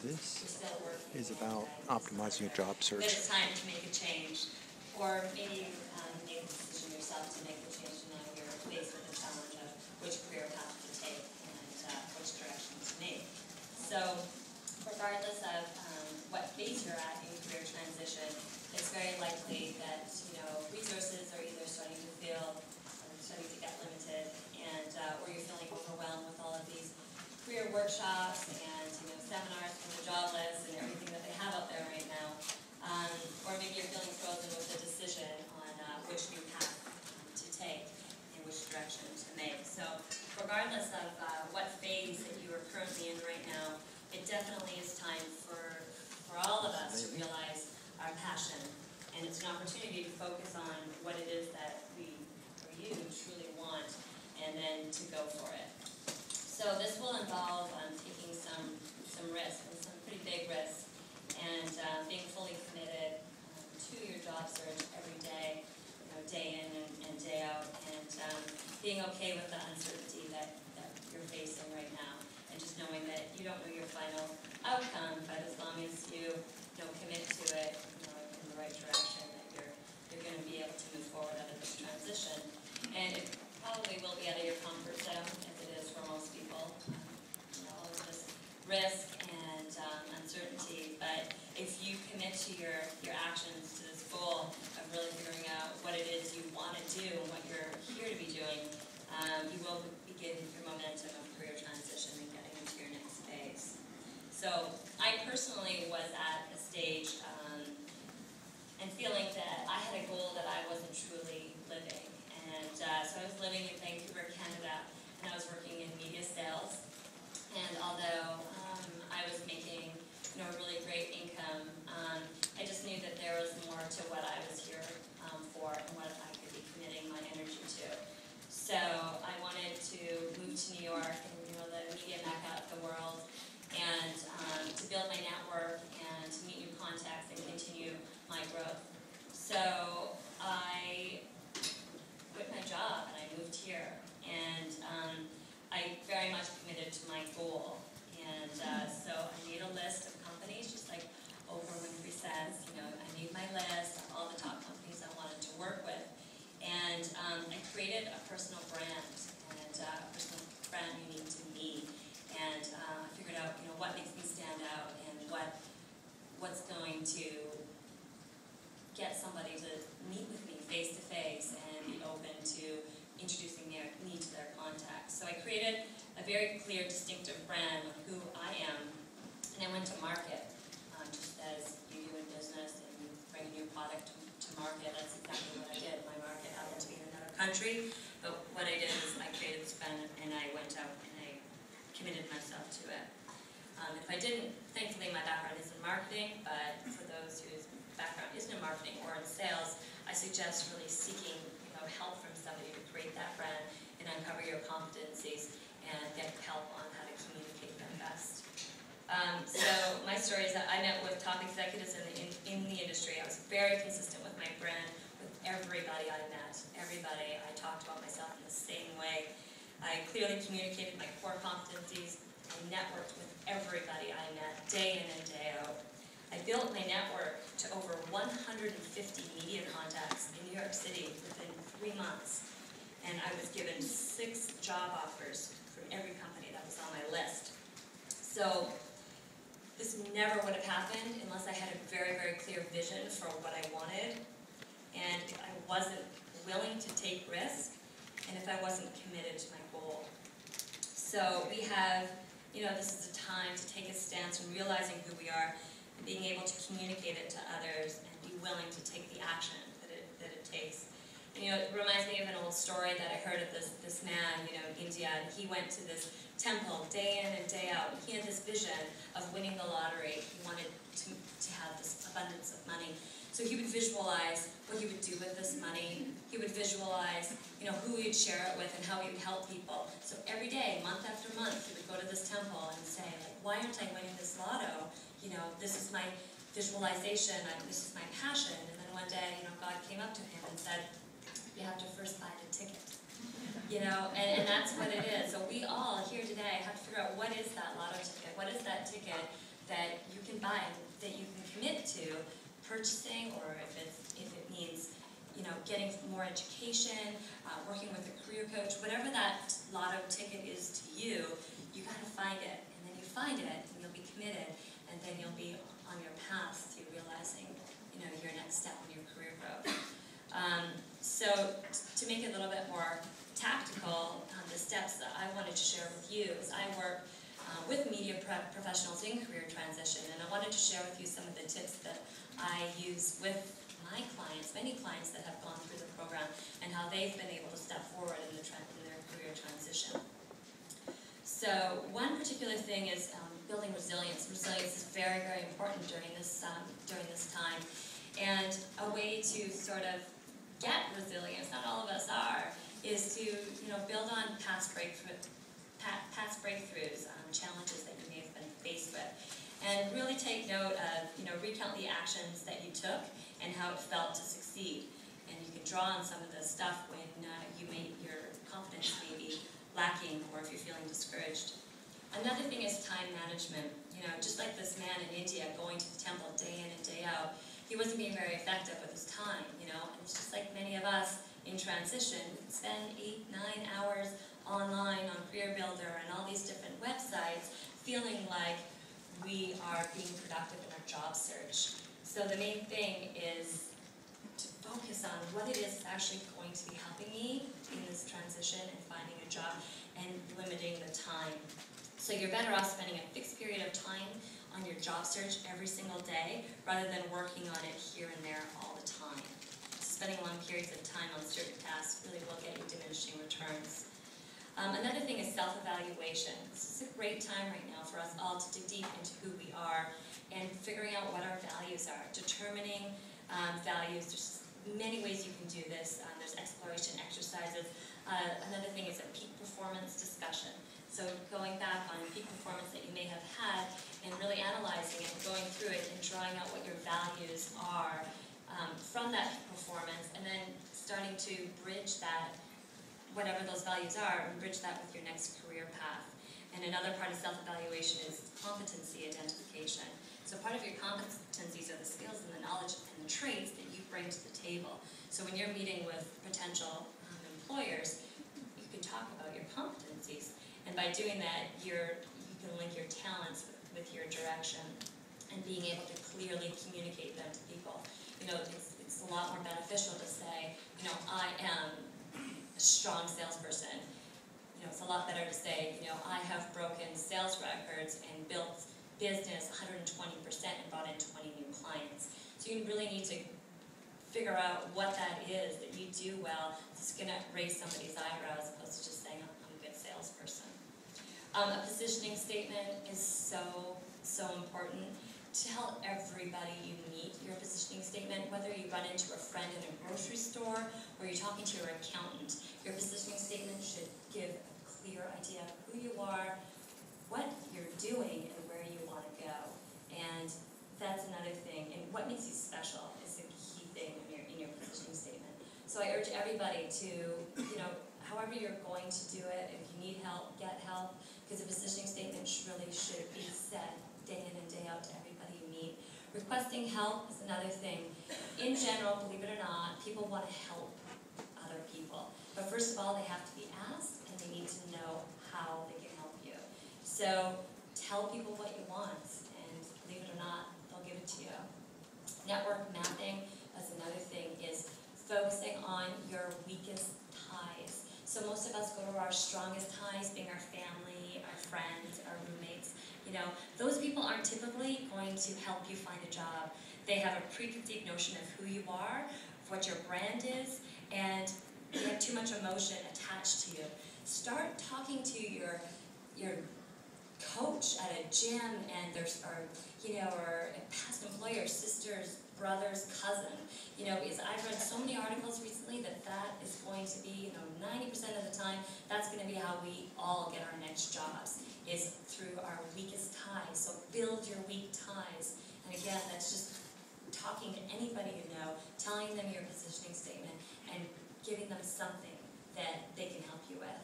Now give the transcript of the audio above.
This is about optimizing your job search. That it's time to make a change, or maybe you made the decision yourself to make the change, and now you're faced with the challenge of which career path to take and which direction to make. So, regardless of what phase you're at in career transition, it's very likely that resources are either starting to get limited, and or you're feeling overwhelmed with all of these career workshops and seminars from the job list and everything that they have out there right now, or maybe you're feeling frozen with a decision on which new path to take and which direction to make. So, regardless of what phase that you are currently in right now, it definitely is time for all of us to realize our passion, and it's an opportunity to focus on what it is that we, or you, truly want, and then to go for it. So this will involve taking some risks, and some pretty big risks, and being fully committed to your job search every day, day in and day out, and being okay with the uncertainty that you're facing right now, and just knowing that you don't know your final outcome, but as long as you commit to it in the right direction, that you're going to be able to move forward out of this transition. And it probably will be out of your comfort zone, as it is for most people. All of this risk and uncertainty, but if you commit to your actions to this goal of really figuring out what it is you want to do and what you're here to be doing, you will begin your momentum of career transition and getting into your next phase. So I personally was at a stage and feeling that I had a goal that I wasn't truly living. And so I was living in Vancouver, Canada, and I was working in media sales. And although I was making a really great income, I just knew that there was more to what I was here for and what I could be committing my energy to. So I wanted to move to New York and the media mecca of the world, and to build my network and to meet new contacts and continue my growth. So I quit my job and I moved here, and I very much committed to my goal. And so I made a list of companies, just like Oprah Winfrey says, I made my list of all the top companies I wanted to work with. And I created a personal brand, and a personal brand unique to me. And I figured out, what makes me stand out and what's going to get somebody to meet with me face to face and be open to introducing me to their contacts. So I created a very clear, distinctive brand of who I am, and I went to market, just as you do in business, and you bring a new product to market. That's exactly what I did. My market happened to be in another country, but what I did is I created this brand, and I went out and I committed myself to it. If I didn't, thankfully my background is in marketing, but for those whose background isn't in marketing or in sales, I suggest really seeking help from somebody to create that brand and uncover your competencies and get help on how to communicate them best. So my story is that I met with top executives in the industry. I was very consistent with my brand with everybody I met. Everybody, I talked about myself in the same way. I clearly communicated my core competencies. I networked with everybody I met, day in and day out. I built my network to over 150 media contacts in New York City within 3 months. And I was given 6 job offers from every company that was on my list. So this never would have happened unless I had a very, very clear vision for what I wanted, and if I wasn't willing to take risk, and if I wasn't committed to my goal. So we have, this is a time to take a stance and realizing who we are, and being able to communicate it to others, and be willing to take the action that it takes. And, it reminds me of an old story that I heard of this man, in India, and he went to this temple day in and day out, and he had this vision of winning the lottery. He wanted to have this abundance of money. So he would visualize what he would do with this money. He would visualize, who he'd share it with and how he would help people. So every day, month after month, he would go to this temple and say, why aren't I winning this lotto? This is my visualization, this is my passion. And then one day, God came up to him and said, you have to first buy the ticket. And that's what it is. So we all here today have to figure out what is that lotto ticket? What is that ticket that you can buy, that you can commit to purchasing, or if it means, getting more education, working with a career coach, whatever that lotto ticket is to you, you got to find it. And then you find it, and you'll be committed, and then you'll be on your path to realizing, your next step in your career growth. So to make it a little bit more tactical, the steps that I wanted to share with you is I work with media professionals in career transition, and I wanted to share with you some of the tips that I use with my clients, many clients that have gone through the program, and how they've been able to step forward in their career transition. So one particular thing is building resilience. Resilience is very, very important during this time, and a way to sort of get resilience, not all of us are, is to build on past breakthroughs, challenges that you may have been faced with, and really take note of, recount the actions that you took and how it felt to succeed. And you can draw on some of the stuff when your confidence may be lacking, or if you're feeling discouraged. Another thing is time management. Just like this man in India going to the temple day in and day out, he wasn't being very effective with his time, and it's just like many of us in transition, we spend 8-9 hours online on Career Builder and all these different websites, feeling like we are being productive in our job search. So the main thing is to focus on what it is actually going to be helping me in this transition and finding a job, and limiting the time. So you're better off spending a fixed period of time on your job search every single day, rather than working on it here and there all the time. Spending long periods of time on certain tasks really will get you diminishing returns. Another thing is self-evaluation. This is a great time right now for us all to dig deep into who we are and figuring out what our values are. Determining values, there's many ways you can do this. There's exploration exercises. Another thing is a peak performance discussion. So going back on peak performance that you may have had and really analyzing it, going through it and drawing out what your values are from that peak performance, and then starting to bridge that, whatever those values are, and bridge that with your next career path. And another part of self-evaluation is competency identification. So part of your competencies are the skills and the knowledge and the traits that you bring to the table. So when you're meeting with potential employers, you can talk about your competencies. And by doing that, you can link your talents with your direction, and being able to clearly communicate them to people. It's a lot more beneficial to say, I am a strong salesperson. It's a lot better to say, I have broken sales records and built business 120% and brought in 20 new clients. So you really need to figure out what that is that you do well. It's going to raise somebody's eyebrows, as opposed to just saying, I'm a good salesperson. A positioning statement is so important. Tell everybody you meet your positioning statement, whether you run into a friend in a grocery store or you're talking to your accountant. Your positioning statement should give a clear idea of who you are, what you're doing, and where you want to go. And that's another thing. And what makes you special is the key thing in your positioning statement. So I urge everybody to, however you're going to do it, if you need help, get help, because the positioning statement really should be said day in and day out to everybody you meet. Requesting help is another thing. In general, believe it or not, people want to help other people. But first of all, they have to be asked, and they need to know how they can help you. So tell people what you want, and believe it or not, they'll give it to you. Network mapping, that's another thing, is focusing on your weakest ties. So most of us go to our strongest ties, being our family, our friends, our roommates. Those people aren't typically going to help you find a job. They have a preconceived notion of who you are, what your brand is, and they have too much emotion attached to you. Start talking to your coach at a gym, and or a past employer, sisters, brothers, cousin. Because I've read so many articles recently that is going to be, 90% of the time, that's going to be how we all get our next jobs, is through our weakest ties. So build your weak ties. And again, that's just talking to anybody you know, telling them your positioning statement, and giving them something that they can help you with.